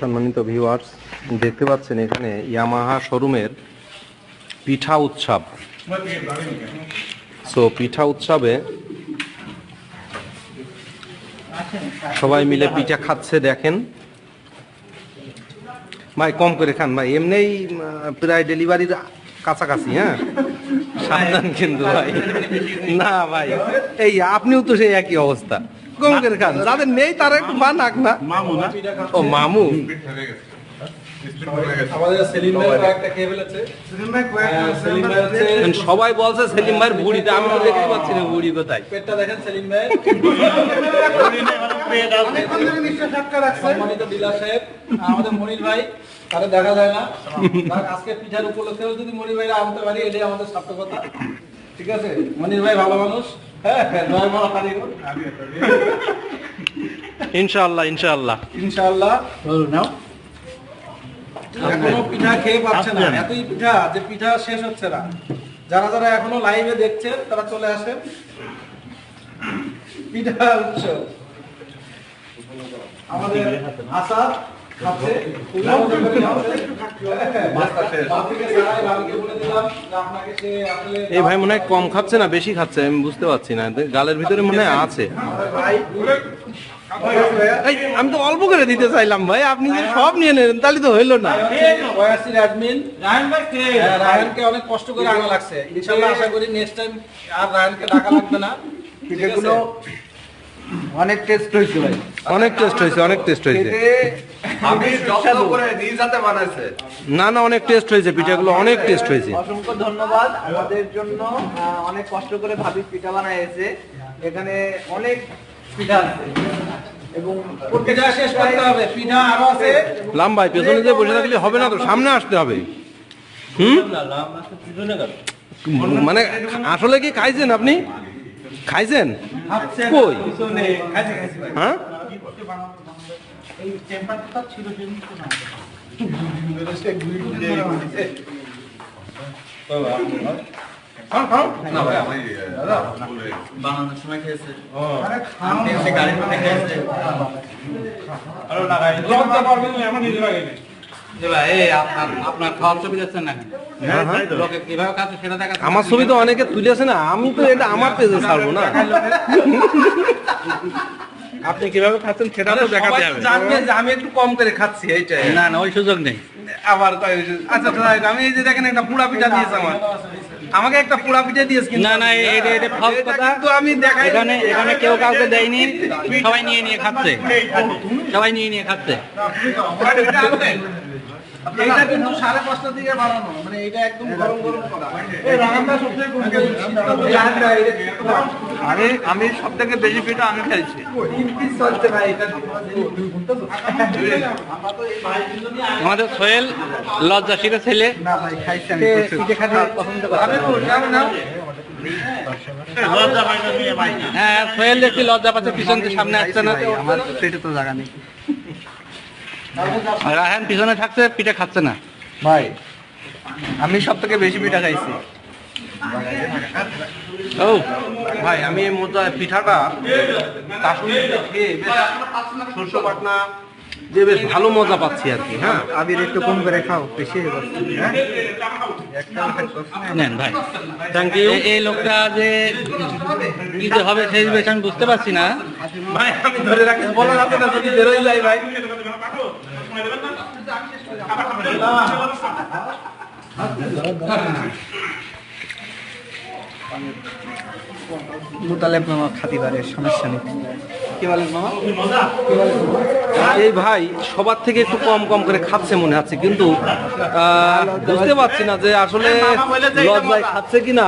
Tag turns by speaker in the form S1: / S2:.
S1: সম্মানিত ভিউয়ার্স, দেখতে পাচ্ছেন এখানে ইয়ামাহা শোরুমের পিঠা উৎসব। সো পিঠা উৎসবে সবাই মিলে পিঠা খাচ্ছে, দেখেন ভাই কম করে খান ভাই, এমনিই প্রায় ডেলিভারির কাছাকাছি। হ্যাঁ সাবধান কিন্তু ভাই, না ভাই এই আপনিও তো সেই একই অবস্থা, কম করে খান, যাদের নেই তারা একটু বানাক না। ও মামু সবাই বলছে সেলিম ভাইয়ের ভুড়িতে, আমি তো দেখতে পাচ্ছি না ভুড়ি কোথায়। পেটটা দেখেন সেলিম ভাই, সম্মানিত ডিলার সাহেব আমাদের মনির ভাই, তারা দেখা যায় না, আজকে পিঠার উপলক্ষে যদি মনির ভাইরা আনতে পারি এটাই আমাদের সার্থকতা। ঠিক আছে মনির ভাই ভালো মানুষ, হ্যাঁ জয় মালা কারিগর, ইনশাআল্লাহ ইনশাআল্লাহ ইনশাআল্লাহ। নাও এখনো পিঠা খেয়ে পাচ্ছে না, এতই পিঠা যে পিঠা শেষ হচ্ছে না। যারা যারা এখনো লাইভে দেখছেন তারা চলে আসেন, পিঠা উৎসব আমাদের আসাদ খাচ্ছে। এই ভাই মনে হয় কম খাচ্ছে না বেশি খাচ্ছে, আমি বুঝতে পারছি না, গালের ভিতরে মনে হয় আছে। আমি তো অল্প করে দিতে চাইলাম ভাই, আপনি যে সব নিয়ে নেন তাহলে তো হইলো না। রায়হানকে অনেক কষ্ট করে আনা লাগছে, ইনশাআল্লাহ আশা করি নেক্সট টাইম আর রায়হানকে ডাকা লাগবে না। পিঠাগুলো অনেক টেস্ট হয়েছে ভাই, অনেক টেস্ট হয়েছে, অনেক টেস্ট হয়েছে। আমি যত্ন করে নিজ হাতে বানাইছে, না না অনেক টেস্ট হয়েছে পিঠাগুলো, অনেক টেস্ট হয়েছে।
S2: অসংখ্য ধন্যবাদ, আমাদের জন্য অনেক কষ্ট করে ভাবি পিঠা বানাইছে। এখানে অনেক পিঠা আছে এবং
S1: পিঠা শেষ করতে হবে, পিঠা আরো আছে। লাম্বাই পেছনে যে বসে থাকলে হবে না তো, সামনে আসতে হবে। মানে আসলে কি খাইছেন আপনি? খাইছেন কই? হ্যাঁ
S2: বানানোর সময় খেয়েছে,
S1: গাড়ির মধ্যে খেয়েছে। আমার ছবি তো অনেকে তুলেছে না, আমি তো এটা আমার পেজে ছাড়বো না। আপনি কিভাবে খাচ্ছেন সেটা তো দেখাতে হবে, জানবে যে আমি একটু কম করে খাচ্ছি, এইটাই। না না ওই সুযোগ নেই আবার। আচ্ছা আমি এই যে দেখেন একটা পুড়া পিঠা দিয়েছে, আমাকে একটা পোড়া পিঠা দিয়েছে। না না এটা ফলস কথা, কিন্তু আমি দেখাই এখানে কেউ কাউকে দেয়নি, সবাই নিয়ে নিয়ে খাচ্ছে, সবাই নিয়ে নিয়ে খাচ্ছে। এটা কিন্তু 5:30 থেকে বানানো, মানে এটা একদম গরম গরম করা। এই রান্নাটা সবথেকে আমি সবথেকে বেশি পিঠা আমি খাইছি। 3 পিস চলতে ভাই, এটা আমাদের সোহেল লজ্জাশীল ছেলে। না ভাই খাইছি আমি, পিঠে খেতে পছন্দ করি। হ্যাঁ সোহেল দেখছি লজ্জা পাচ্ছে, পিছন থেকে সামনে আসছে না, আমার পেটে তো জায়গা নেই। রায়হান পিছনে থাকছে, পিঠা খাচ্ছে না ভাই। আমি সব থেকে বেশি পিঠা খাইছি। ও ভাই আমি এই পিঠাটা খেয়ে সরষে বাটনা যে বেশ ভালো মজা পাচ্ছি আর কি। হ্যাঁ আবির একটু কম করে খাও, বেশি নেন ভাই। Thank you. এই লোকটা যে কি যে হবে সেই বেশ আমি বুঝতে পারছি না ভাই, আমি ধরে রাখি বলা যাচ্ছে না, যদি বেরোই যাই ভাই। মুতালেব মামা খাতি পারে, সমস্যা নেই। কি বলেন মামা? এই ভাই সবার থেকে একটু কম কম করে খাচ্ছে মনে হচ্ছে, কিন্তু বুঝতে পারছি না যে আসলে লজ্জায় খাচ্ছে কিনা।